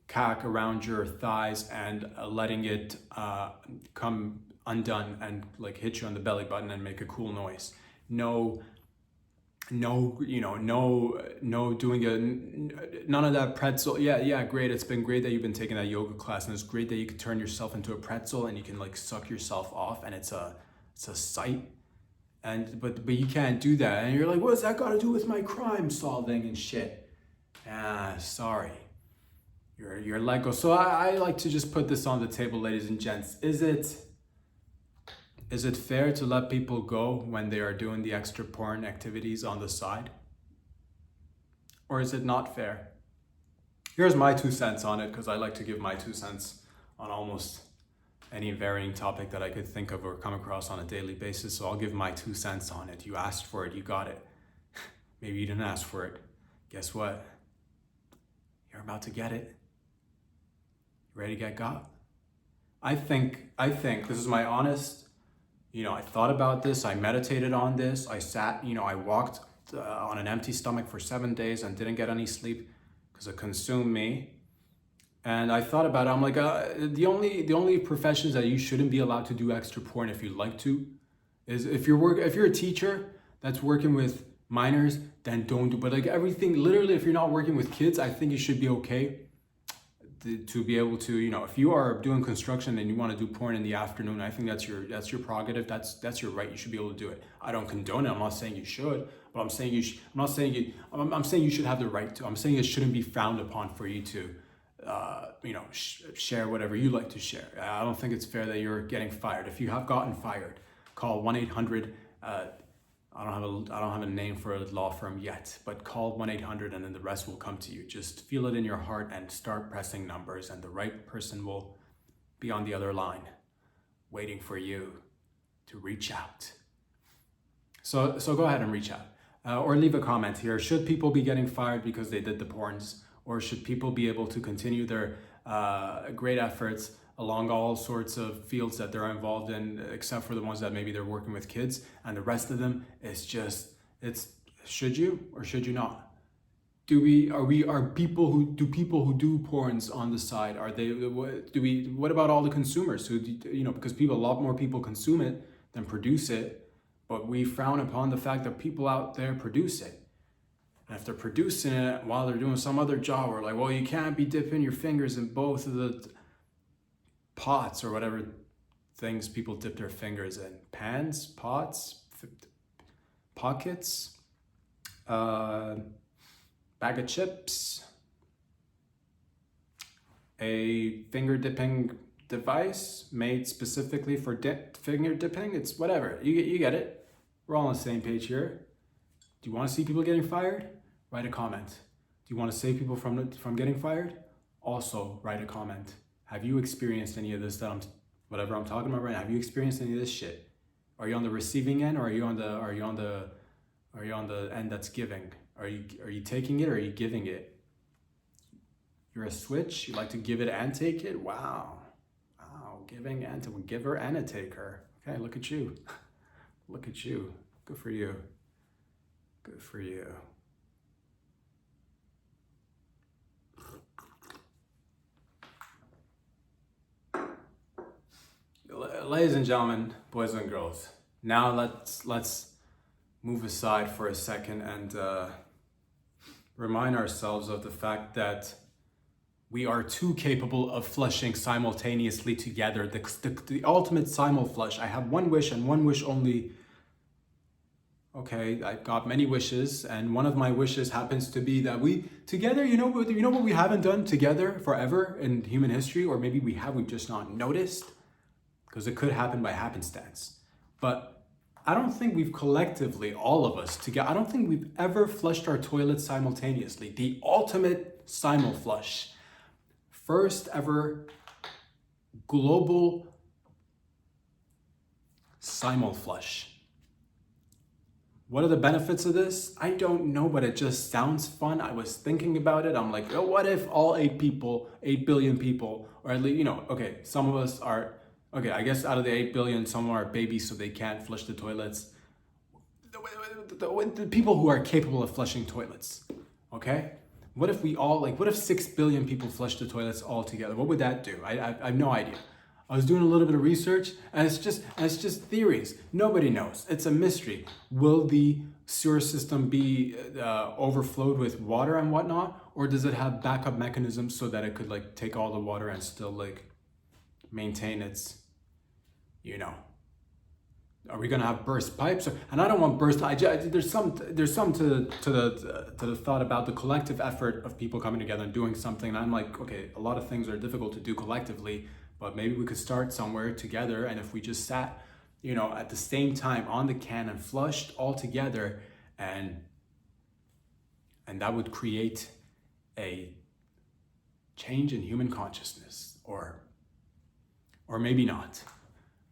cock around your thighs and letting it come undone and like hit you on the belly button and make a cool noise. No doing none of that pretzel. Yeah, great. It's been great that you've been taking that yoga class, and it's great that you can turn yourself into a pretzel and you can like suck yourself off, and it's a sight. But you can't do that, and you're like, what's that got to do with my crime solving and shit? Sorry, you're Lego. So I like to just put this on the table, ladies and gents. Is it fair to let people go when they are doing the extra porn activities on the side? Or is it not fair? Here's my 2 cents on it, because I like to give my 2 cents on almost any varying topic that I could think of or come across on a daily basis. So I'll give my 2 cents on it. You asked for it, you got it. Maybe you didn't ask for it. Guess what? You're about to get it. You ready to get got? I think this is my honest, I thought about this, I meditated on this, I sat, I walked on an empty stomach for 7 days and didn't get any sleep because it consumed me. And I thought about it, I'm like, the only professions that you shouldn't be allowed to do extra porn if you'd like to is if you're a teacher that's working with minors, then don't do, but like everything, literally, if you're not working with kids, I think you should be okay to be able to, if you are doing construction and you want to do porn in the afternoon, I think that's your prerogative. That's your right. You should be able to do it. I don't condone it. I'm not saying you should, but I'm saying I'm saying you should have the right to. I'm saying it shouldn't be frowned upon for you to, share whatever you like to share. I don't think it's fair that you're getting fired. If you have gotten fired, call 1-800. I don't have a name for a law firm yet, but call 1-800 and then the rest will come to you. Just feel it in your heart and start pressing numbers, and the right person will be on the other line waiting for you to reach out. So go ahead and reach out or leave a comment here. Should people be getting fired because they did the porns, or should people be able to continue their great efforts along all sorts of fields that they're involved in, except for the ones that maybe they're working with kids, and the rest of them, should you or should you not? Are people who do porns on the side, what about all the consumers who, because a lot more people consume it than produce it, but we frown upon the fact that people out there produce it. And if they're producing it while they're doing some other job, we're like, well, you can't be dipping your fingers in both of the pots or whatever things people dip their fingers in. Pans, pots, pockets, bag of chips, a finger dipping device made specifically for finger dipping. It's whatever. You get it. We're all on the same page here. Do you want to see people getting fired? Write a comment. Do you want to save people from getting fired? Also write a comment. Have you experienced any of this whatever I'm talking about right now? Have you experienced any of this shit? Are you on the receiving end, or are you on the end that's giving? Are you taking it, or are you giving it? You're a switch. You like to give it and take it. Wow, giving and a giver and a taker. Okay, look at you. Look at you. Good for you. Good for you. Ladies and gentlemen, boys and girls, now let's move aside for a second and remind ourselves of the fact that we are too capable of flushing simultaneously together. The ultimate simul flush. I have one wish and one wish only. Okay, I've got many wishes, and one of my wishes happens to be that we together, you know what we haven't done together forever in human history, or maybe we've just not noticed, because it could happen by happenstance. But I don't think we've collectively, all of us together, I don't think we've ever flushed our toilets simultaneously. The ultimate simul flush. First ever global simul flush. What are the benefits of this? I don't know, but it just sounds fun. I was thinking about it. I'm like, oh, what if all 8 billion people, or at least, okay, some of us are, okay, I guess out of the 8 billion, some are babies, so they can't flush the toilets. The people who are capable of flushing toilets, okay? What if what if 6 billion people flush the toilets all together? What would that do? I have no idea. I was doing a little bit of research, and it's just theories. Nobody knows. It's a mystery. Will the sewer system be overflowed with water and whatnot, or does it have backup mechanisms so that it could take all the water and still maintain its, Are we gonna have burst pipes? And I don't want burst. There's some to the thought about the collective effort of people coming together and doing something. And I'm like, okay, a lot of things are difficult to do collectively. But maybe we could start somewhere together, and if we just sat, at the same time on the can and flushed all together, and that would create a change in human consciousness, or maybe not,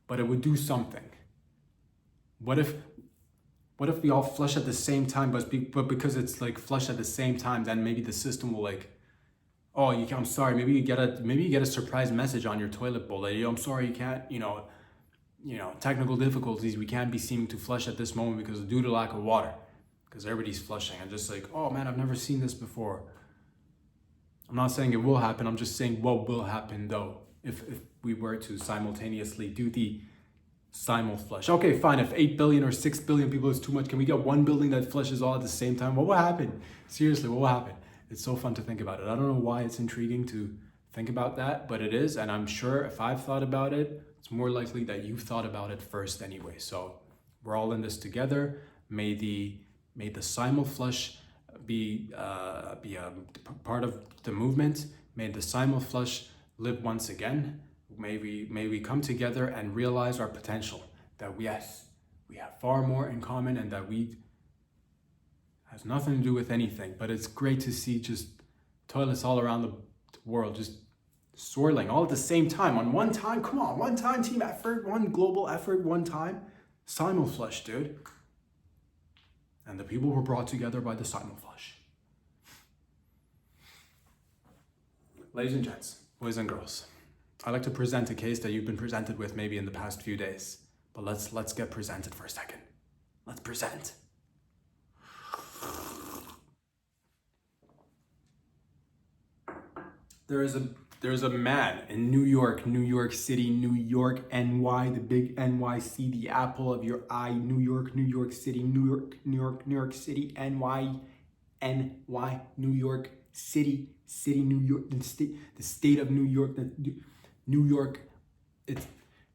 but it would do something. What if we all flush at the same time, but because it's flush at the same time, then maybe the system will oh, I'm sorry. Maybe you get a surprise message on your toilet bowl that I'm sorry you can't. Technical difficulties. We can't be seeming to flush at this moment because due to lack of water, because everybody's flushing. I'm just oh man, I've never seen this before. I'm not saying it will happen. I'm just saying what will happen though if we were to simultaneously do the simul flush. Okay, fine. If 8 billion or 6 billion people is too much, can we get one building that flushes all at the same time? What will happen? Seriously, what will happen? It's so fun to think about it. I don't know why it's intriguing to think about that, but it is. And I'm sure if I've thought about it, it's more likely that you've thought about it first anyway. So we're all in this together. May the simul flush be a part of the movement. May the simul flush live once again. May we come together and realize our potential. That yes, we have far more in common, and that we has nothing to do with anything, but it's great to see just toilets all around the world just swirling all at the same time on one time. Come on, one time team effort, one global effort, one time. Simul flush, dude. And the people were brought together by the simul flush. Ladies and gents, boys and girls, I'd like to present a case that you've been presented with maybe in the past few days, but let's get presented for a second. Let's present. There's a man in New York City, New York, NY, the big NYC, the apple of your eye, New York City, New York City, NY, New York City, New York, the state of New York, New York.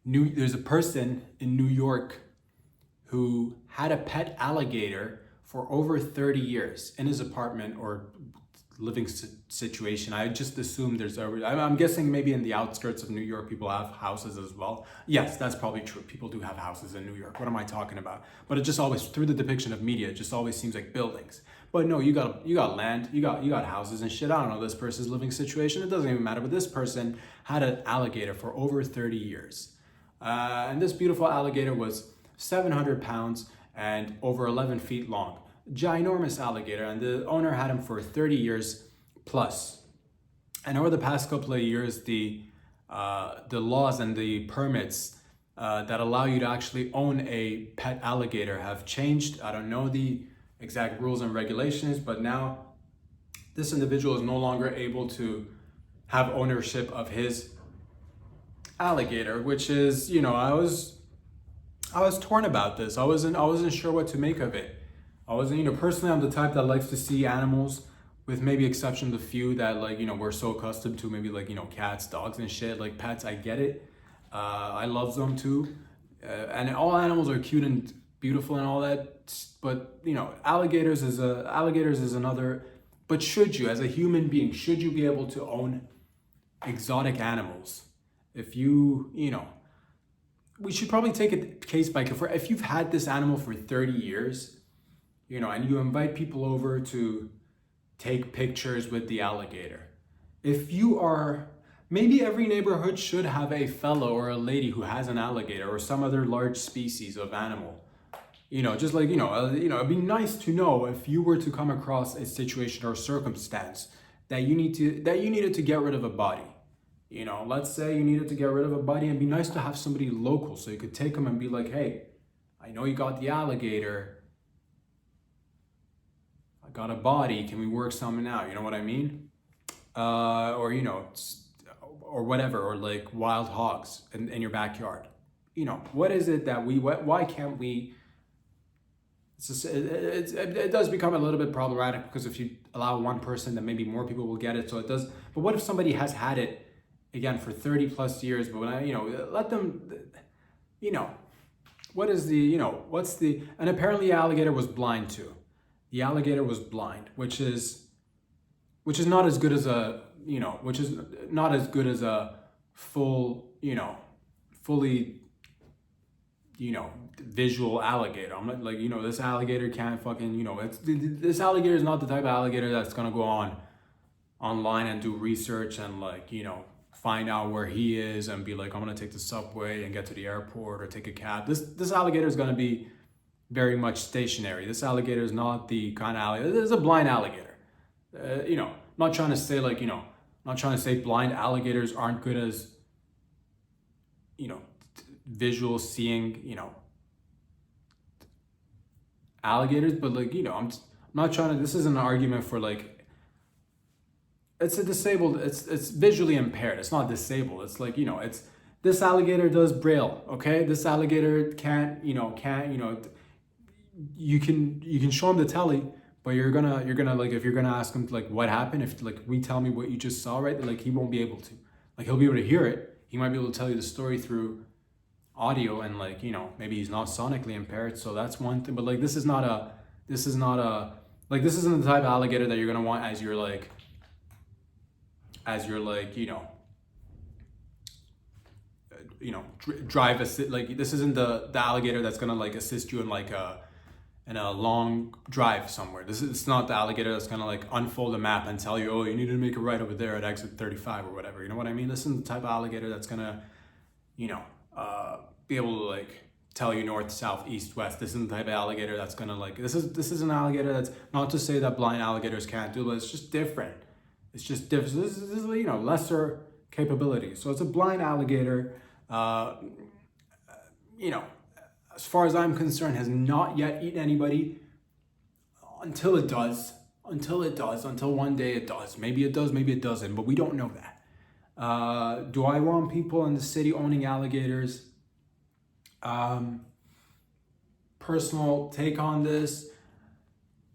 There's a person in New York who had a pet alligator for over 30 years in his apartment or living situation. I just assume I'm guessing maybe in the outskirts of New York people have houses as well. Yes, that's probably true. People do have houses in New York. What am I talking about? But it just always, through the depiction of media, it just always seems like buildings. But no, you got land, you got houses and shit. I don't know this person's living situation. It doesn't even matter. But this person had an alligator for over 30 years. And this beautiful alligator was 700 pounds and over 11 feet long. Ginormous alligator, and the owner had him for 30 years plus. And over the past couple of years, the laws and the permits that allow you to actually own a pet alligator have changed. I don't know the exact rules and regulations, but now this individual is no longer able to have ownership of his alligator, which is, I was torn about this. I wasn't sure what to make of it. I wasn't, personally, I'm the type that likes to see animals, with maybe exception of the few that, like, we're so accustomed to, maybe like, cats, dogs and shit, like pets, I get it. I love them too. And all animals are cute and beautiful and all that, but alligators is another. But should you, as a human being, should you be able to own exotic animals? If we should probably take it case by case. If you've had this animal for 30 years, and you invite people over to take pictures with the alligator. If you are, maybe every neighborhood should have a fellow or a lady who has an alligator or some other large species of animal. Just like, it'd be nice to know if you were to come across a situation or circumstance that you needed to get rid of a body. Let's say you needed to get rid of a body, and it'd be nice to have somebody local so you could take them and be like, hey, I know you got the alligator. I got a body. Can we work something out? You know what I mean? Or whatever, or like wild hogs in your backyard. What is it that why can't we? It does become a little bit problematic, because if you allow one person, then maybe more people will get it. So it does. But what if somebody has had it again for 30 plus years? But let them. What is what's the? And apparently, the alligator was blind too. The alligator was blind, which is not as good as a fully visual alligator. I'm not like, this alligator can't fucking, this alligator is not the type of alligator that's gonna go online and do research and like, find out where he is and be like, I'm gonna take the subway and get to the airport or take a cab. This alligator is gonna be very much stationary. This alligator is not the kind of alligator. This is a blind alligator. I'm not trying to say like, not trying to say blind alligators aren't good as, visual seeing, alligators, but like, I'm not trying to, this isn't an argument for like, it's a disabled, it's visually impaired. It's not disabled. It's like, it's, this alligator does braille, okay? This alligator can't, you can show him the telly, but you're gonna like, if you're gonna ask him like what happened, if like we tell me what you just saw, right? Like he won't be able to. Like he'll be able to hear it. He might be able to tell you the story through audio, and like, maybe he's not sonically impaired, so that's one thing. But like this isn't the type of alligator that you're gonna want as your drive assist. Like this isn't the alligator that's gonna like assist you in like in a long drive somewhere. It's not the alligator that's gonna like unfold a map and tell you, oh, you need to make a right over there at exit 35 or whatever. You know what I mean? This isn't the type of alligator that's gonna, be able to like tell you north, south, east, west. This isn't the type of alligator that's gonna like, this is an alligator that's, not to say that blind alligators can't do, but it's just different. It's just different. This is lesser capabilities. So it's a blind alligator, as far as I'm concerned, has not yet eaten anybody until it does, until one day it does. Maybe it does, maybe it doesn't, but we don't know that. Do I want people in the city owning alligators? Personal take on this,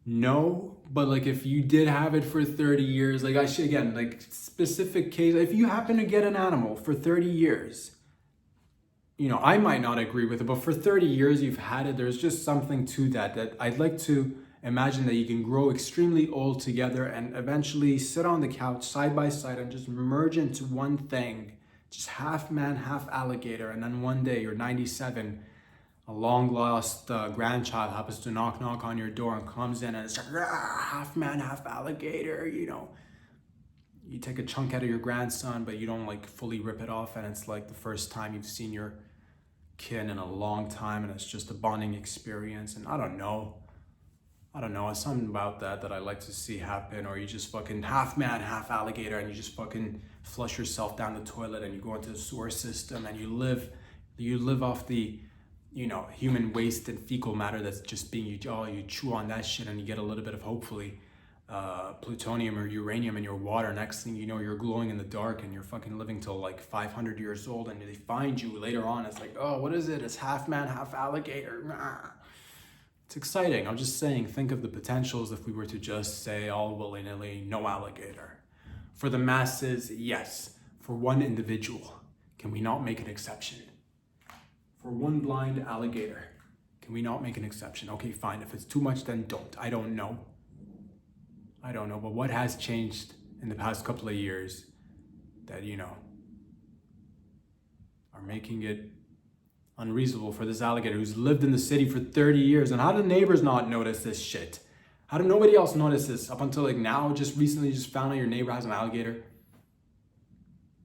no. But like if you did have it for 30 years, like again, like specific case, if you happen to get an animal for 30 years, I might not agree with it, but for 30 years you've had it, there's just something to that I'd like to imagine that you can grow extremely old together and eventually sit on the couch side by side and just merge into one thing, just half man, half alligator. And then one day you're 97, a long lost grandchild happens to knock on your door and comes in and it's like, half man, half alligator, you take a chunk out of your grandson, but you don't like fully rip it off. And it's like the first time you've seen your kid in a long time, and it's just a bonding experience. And I don't know, it's something about that I like to see happen. Or you just fucking half man, half alligator, and you just fucking flush yourself down the toilet and you go into the sewer system and you live You live off the, human waste and fecal matter that's just being, you chew on that shit and you get a little bit of, hopefully, plutonium or uranium in your water. Next thing you know, you're glowing in the dark and you're fucking living till like 500 years old, and they find you later on. It's like, oh, what is it? It's half man, half alligator. Nah. It's exciting. I'm just saying, think of the potentials if we were to just say all willy-nilly, no alligator. For the masses, yes. For one individual, can we not make an exception? For one blind alligator, can we not make an exception? Okay, fine. If it's too much, then don't. I don't know. But what has changed in the past couple of years that, are making it unreasonable for this alligator who's lived in the city for 30 years? And how do neighbors not notice this shit? How did nobody else notice this up until like now, just recently found out your neighbor has an alligator?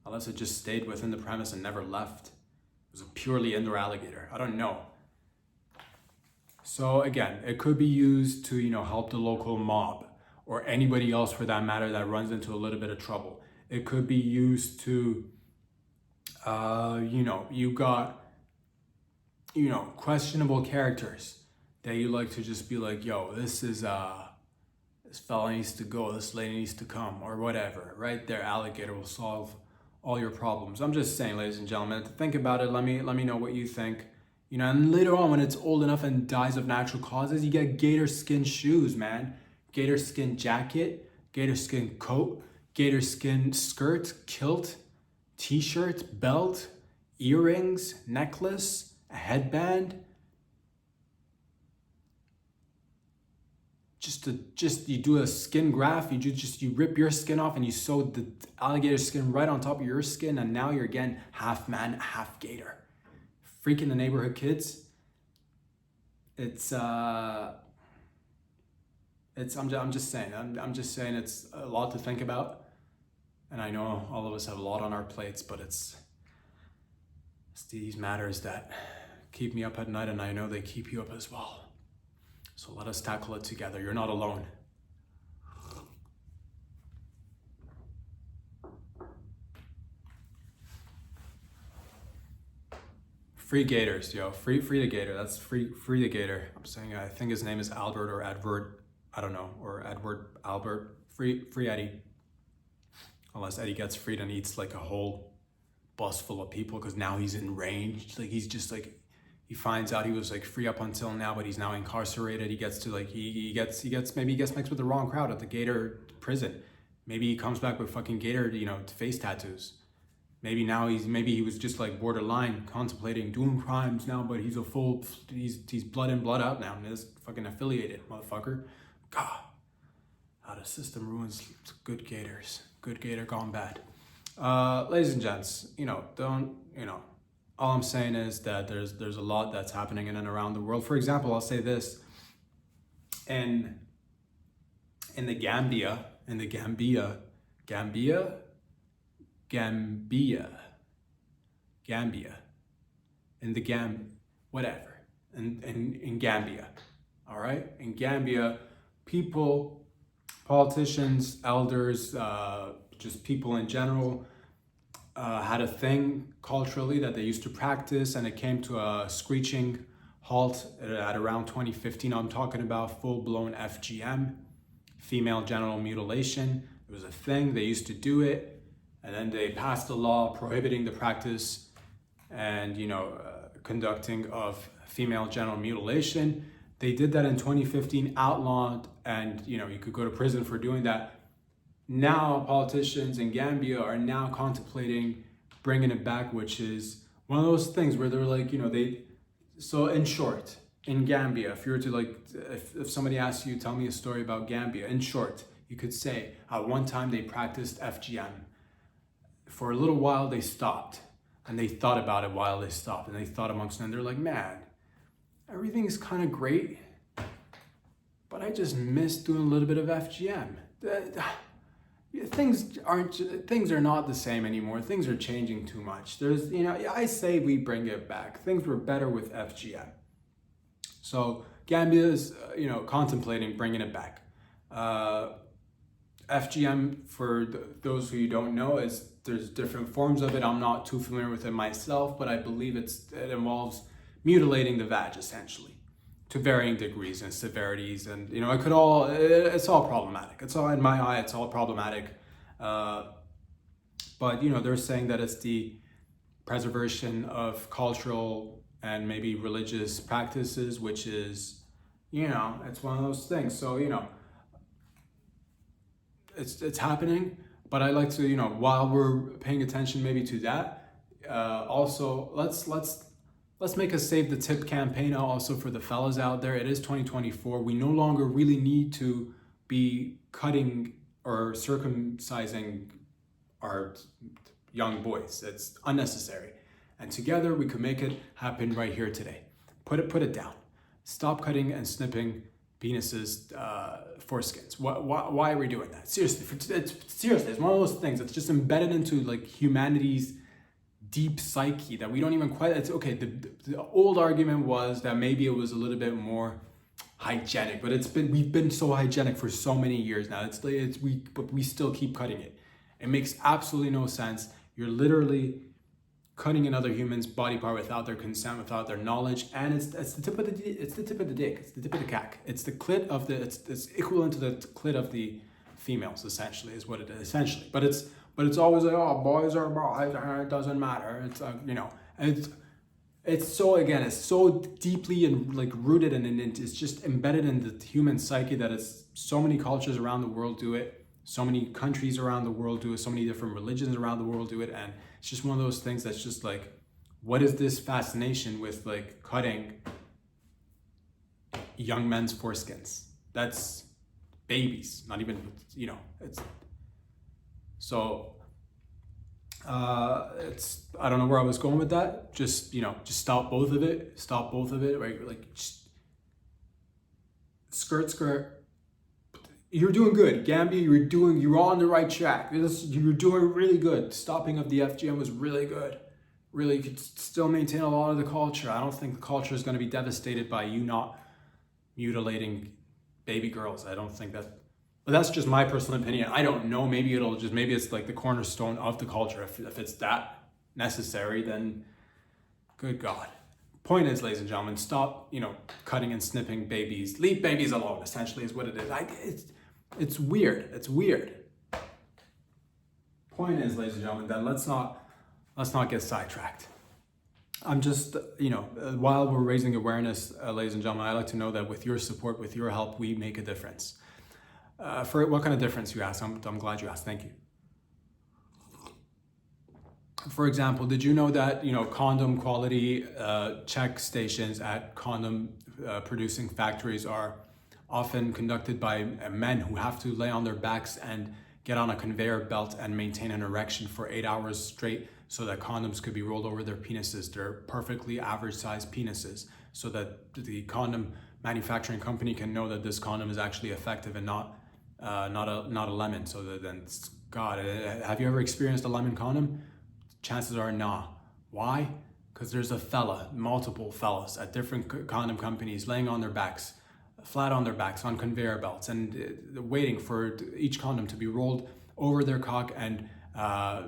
Unless it just stayed within the premise and never left. It was a purely indoor alligator. I don't know. So again, it could be used to, help the local mob or anybody else for that matter that runs into a little bit of trouble. It could be used to, you got, questionable characters that you like to just be like, yo, this fella needs to go, this lady needs to come, or whatever. Right there, alligator will solve all your problems. I'm just saying, ladies and gentlemen, to think about it. Let me know what you think. And later on, when it's old enough and dies of natural causes, you get gator skin shoes, man. Gator skin jacket, gator skin coat, gator skin skirt, kilt, t-shirt, belt, earrings, necklace, a headband. Just you do a skin graft, you rip your skin off and you sew the alligator skin right on top of your skin, and now you're again half man, half gator. Freaking the neighborhood kids. I'm just saying it's a lot to think about, and I know all of us have a lot on our plates, but it's these matters that keep me up at night, and I know they keep you up as well. So let us tackle it together. You're not alone. Free gators, yo. Free the gator. That's free the gator. I'm saying, I think his name is Albert or Edward. I don't know. Or Edward Albert. Free Eddie. Unless Eddie gets freed and eats like a whole bus full of people, because now he's enraged. Like he's just like, he finds out he was like free up until now, but he's now incarcerated. He gets to like, he gets mixed with the wrong crowd at the gator prison. Maybe he comes back with fucking gator, face tattoos. Maybe he was just like borderline contemplating doing crimes now, but he's he's blood in, blood out now. And is fucking affiliated, motherfucker. God, how the system ruins good gators. Good gator gone bad. Ladies and gents, all I'm saying is that there's a lot that's happening in and around the world. For example, I'll say this. In the Gambia, in the Gambia, all right? In Gambia, people, politicians, elders, just people in general, had a thing culturally that they used to practice, and it came to a screeching halt at around 2015. I'm talking about full-blown FGM, female genital mutilation. It was a thing, they used to do it, and then they passed a law prohibiting the practice and conducting of female genital mutilation. They did that in 2015, outlawed, and you could go to prison for doing that. Now politicians in Gambia are now contemplating bringing it back, which is one of those things where they're like, so in short, in Gambia, if you were to if somebody asks you, tell me a story about Gambia, in short, you could say at one time they practiced FGM. For a little while they stopped, and they thought about it while they stopped, and they thought amongst them, they're like, man, everything's kind of great, but I just miss doing a little bit of FGM. Things are not the same anymore. Things are changing too much. I say we bring it back. Things were better with FGM. So Gambia is, contemplating bringing it back. FGM, for those who you don't know, is there's different forms of it. I'm not too familiar with it myself, but I believe it involves mutilating the vag essentially to varying degrees and severities, and it's all problematic. It's all, in my eye, it's all problematic. But they're saying that it's the preservation of cultural and maybe religious practices, which is, it's one of those things. So it's happening, but I like to, while we're paying attention maybe to that, also let's make a Save the Tip campaign also for the fellas out there. It is 2024. We no longer really need to be cutting or circumcising our young boys. It's unnecessary. And together we could make it happen right here today. Put it down. Stop cutting and snipping penises, foreskins. Why are we doing that? Seriously, it's one of those things that's just embedded into like humanity's deep psyche that we don't even quite. It's okay. The old argument was that maybe it was a little bit more hygienic, but we've been so hygienic for so many years now. But we still keep cutting it. It makes absolutely no sense. You're literally cutting another human's body part without their consent, without their knowledge, and it's the tip of the dick. It's the tip of the cack. It's the clit of the. It's equivalent to the clit of the females. Essentially, is what it is. Essentially, but it's always like, oh, boys are boys, it doesn't matter. It's it's so deeply and like rooted and it's just embedded in the human psyche that it's so many cultures around the world do it. So many countries around the world do it, so many different religions around the world do it, and it's just one of those things that's just like, what is this fascination with like cutting young men's foreskins? That's babies, not even, it's so it's, I don't know where I was going with that. Just stop both of it, right? Like just skirt. You're doing good, Gambia. You're on the right track. You're doing really good. Stopping of the FGM was really good. Really, you could still maintain a lot of the culture. I don't think the culture is going to be devastated by you not mutilating baby girls. I don't think that. But that's just my personal opinion. I don't know. Maybe it's like the cornerstone of the culture. If it's that necessary, then good God. Point is, ladies and gentlemen, stop, cutting and snipping babies. Leave babies alone, essentially, is what it is. It's weird. It's weird. Point is, ladies and gentlemen, that let's not get sidetracked. I'm just, while we're raising awareness, ladies and gentlemen, I like to know that with your support, with your help, we make a difference. For what kind of difference, you ask? I'm glad you asked. Thank you. For example, did you know that, condom quality check stations at condom producing factories are often conducted by men who have to lay on their backs and get on a conveyor belt and maintain an erection for 8 hours straight so that condoms could be rolled over their penises, their perfectly average sized penises, so that the condom manufacturing company can know that this condom is actually effective and not a lemon. So that then, God, have you ever experienced a lemon condom? Chances are nah. Why? Because there's multiple fellas at different condom companies laying on their backs, flat on their backs on conveyor belts, and waiting for each condom to be rolled over their cock and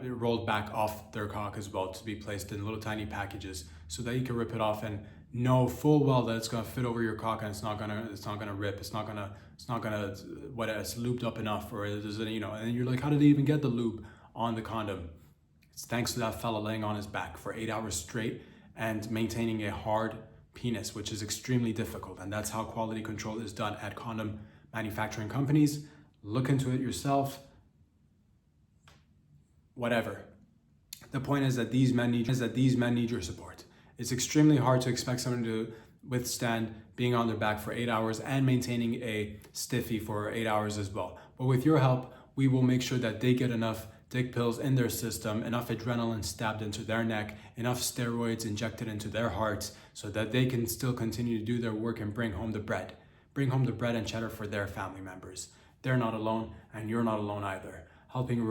rolled back off their cock as well, to be placed in little tiny packages so that you can rip it off and know full well that it's gonna fit over your cock and it's not gonna rip. It's not gonna it's lubed up enough, or and you're like, how did they even get the lube on the condom? It's thanks to that fella laying on his back for 8 hours straight and maintaining a hard penis, which is extremely difficult. And that's how quality control is done at condom manufacturing companies. Look into it yourself. Whatever. The point is that these men need your support. It's extremely hard to expect someone to withstand being on their back for 8 hours and maintaining a stiffy for 8 hours as well. But with your help, we will make sure that they get enough dick pills in their system, enough adrenaline stabbed into their neck, enough steroids injected into their hearts, so that they can still continue to do their work and bring home the bread and cheddar for their family members. They're not alone, and you're not alone either. Helping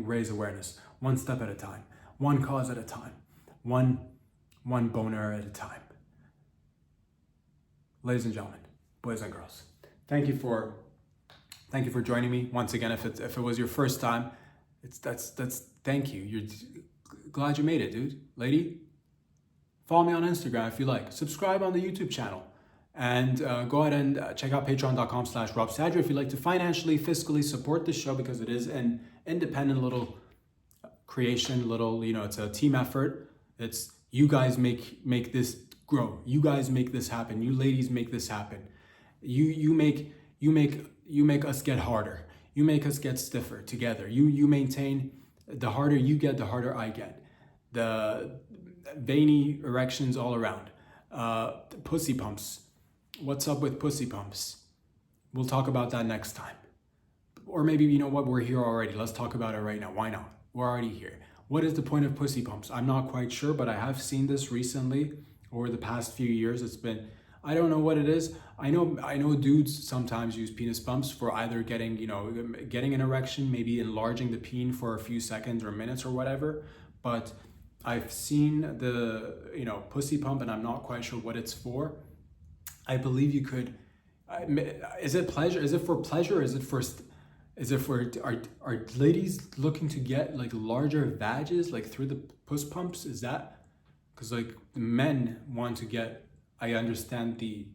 raise awareness, one step at a time, one cause at a time, one boner at a time. Ladies and gentlemen, boys and girls, thank you for Thank you for joining me once again. If it was your first time, that's thank you. You're glad you made it, dude. Lady, follow me on Instagram if you like. Subscribe on the YouTube channel. And go ahead and check out patreon.com/RobSadra if you'd like to financially, fiscally support this show, because it is an independent little creation, it's a team effort. It's you guys make this grow. You guys make this happen. You ladies make this happen. You make us get harder. You make us get stiffer together. You maintain. The harder you get, the harder I get. The veiny erections all around. Pussy pumps. What's up with pussy pumps? We'll talk about that next time. Or maybe, you know what, we're here already. Let's talk about it right now. Why not? We're already here. What is the point of pussy pumps? I'm not quite sure, but I have seen this recently over the past few years. It's been, I don't know what it is. I know dudes sometimes use penis pumps for either getting an erection, maybe enlarging the peen for a few seconds or minutes or whatever. But I've seen the, pussy pump, and I'm not quite sure what it's for. I believe you could. Is it pleasure? Is it for pleasure? Is it for? Are ladies looking to get like larger vages like through the puss pumps? Is that because like men want to get? I understand the,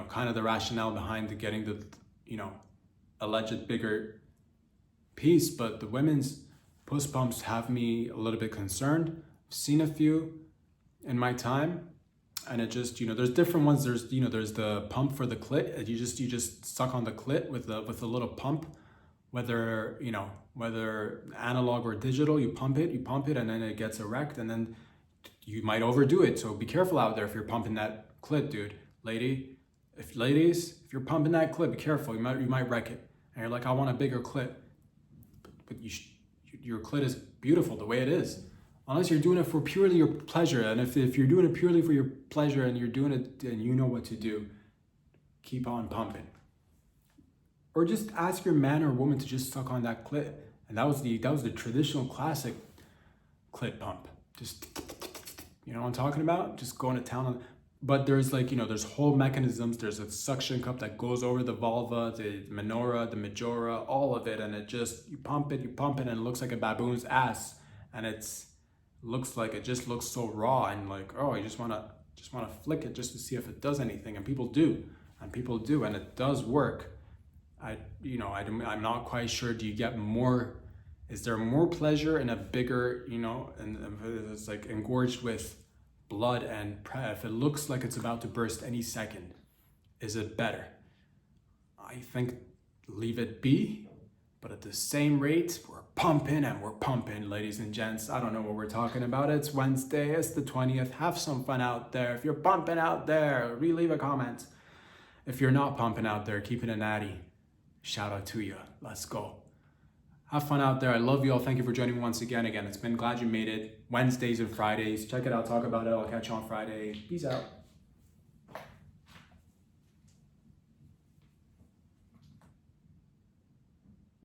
kind of the rationale behind the getting the, alleged bigger piece, but the women's puss pumps have me a little bit concerned. I've seen a few in my time. And it just, there's different ones. There's the pump for the clit. You just suck on the clit with a little pump, whether analog or digital. You pump it, and then it gets erect, and then you might overdo it. So be careful out there if you're pumping that clit, dude. Ladies, if you're pumping that clit, be careful. You might wreck it. And you're like, I want a bigger clit, but your clit is beautiful the way it is. Unless you're doing it for purely your pleasure. And if you're doing it purely for your pleasure and you're doing it and you know what to do, keep on pumping. Or just ask your man or woman to just suck on that clit. And that was the traditional classic clit pump. Just, you know what I'm talking about? Just going to town on. But there's there's whole mechanisms. There's a suction cup that goes over the vulva, the minora, the majora, all of it. And it just, you pump it, and it looks like a baboon's ass. And it just looks so raw, and like, oh, you just wanna flick it just to see if it does anything, and people do, and it does work. I'm not quite sure. Do you get more? Is there more pleasure in a bigger, and it's like engorged with blood, and if it looks like it's about to burst any second, is it better? I think leave it be, but at the same rate, we're pumping, ladies and gents. I don't know what we're talking about. It's Wednesday, it's the 20th. Have some fun out there. If you're pumping out there, leave a comment. If you're not pumping out there, keeping it natty, shout out to you. Let's go. Have fun out there. I love you all. Thank you for joining me once again. It's been Glad You Made It. Wednesdays and Fridays. Check it out. Talk about it. I'll catch you on Friday. Peace out.